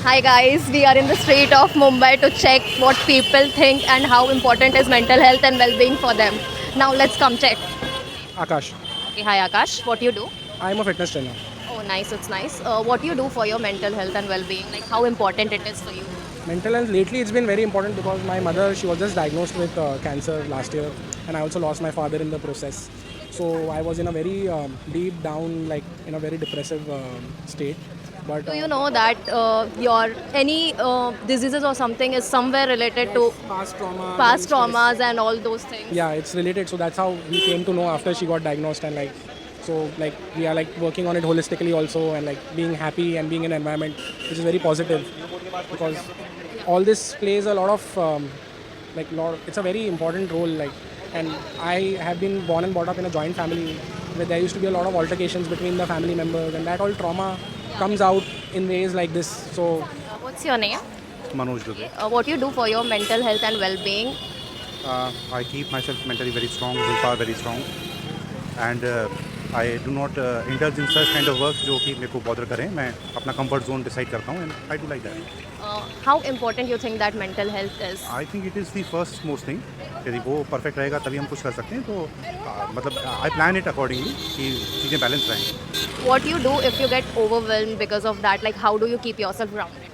Hi guys, we are in the street of Mumbai to check what people think and how important is mental health and well-being for them. Now let's come check. Akash. Okay, hi Akash, what you do? I'm a fitness trainer. Oh, nice, it's nice. What you do for your mental health and well-being? Like how important it is for you? Mental health lately it's been very important because my mother she was just diagnosed with cancer last year, and I also lost my father in the process. So I was in a very deep down, like in a very depressive state. But Do you know that your any diseases or something is somewhere related to past trauma, past traumas and all those things? yeah, it's related. So that's how we came to know after she got diagnosed, and like so like we are like working on it holistically also, and like being happy and being in an environment which is very positive, because all this plays a lot of it's a very important role, like. And I have been born and brought up in a joint family where there used to be a lot of altercations between the family members, and that all trauma comes out in ways like this. So What's your name? Manoj Dubey. What you do for your mental health and well-being? I keep myself mentally very strong, willpower very strong, and I do not indulge in such kind of work जो कि मेरे को bother करें. मैं अपना comfort zone decide करता हूँ, and I do like that. How important you think that mental health is? I think it is the first most thing. यदि वो perfect रहेगा तभी हम कुछ कर सकते हैं. तो मतलब I plan it accordingly कि चीज़ें balance रहें. What you do if you get overwhelmed because of that? Like how do you keep yourself grounded?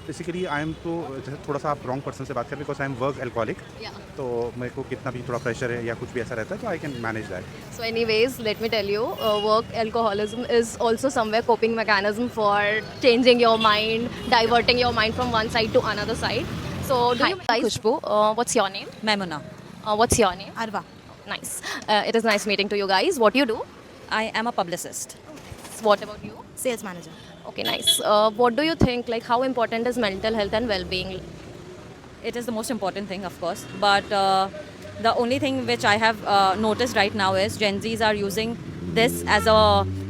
Basically I am तो जैसे थोड़ा सा आप रॉन्ग पर्सन से बात करें, because I am work alcoholic. Yeah. तो मेरे को कितना भी थोड़ा प्रेशर है या कुछ भी ऐसा रहता है तो I can manage that. So anyways, let me tell you, work alcoholism is also somewhere coping mechanism for changing your mind, diverting your mind from one side to another side. So do you guys, Khushbu, what's your name? Maimuna. What's your name? Arva. Nice. It is nice meeting to you guys. What you do? I am a publicist. What about you? Sales manager. Okay, nice. What do you think? Like how important is mental health and well-being? It is the most important thing, of course. But the only thing which I have noticed right now is Gen Zs are using this as a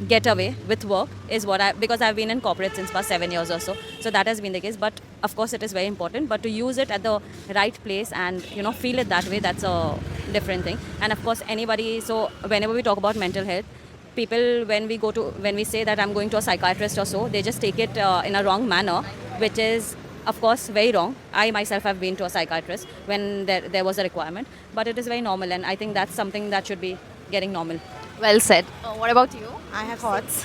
getaway with work, is what because I've been in corporate since past 7 years or so. So that has been the case. But of course, it is very important. But to use it at the right place and feel it that way, that's a different thing. And of course, anybody. So whenever we talk about mental health, people when we say that I'm going to a psychiatrist or so, they just take it in a wrong manner, which is of course very wrong. I myself have been to a psychiatrist when there was a requirement, but it is very normal, and I think that's something that should be getting normal. Well said. What about you? I have thoughts.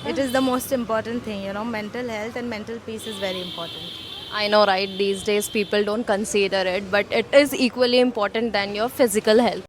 It is the most important thing, mental health and mental peace is very important. I know, right? These days people don't consider it, but it is equally important than your physical health.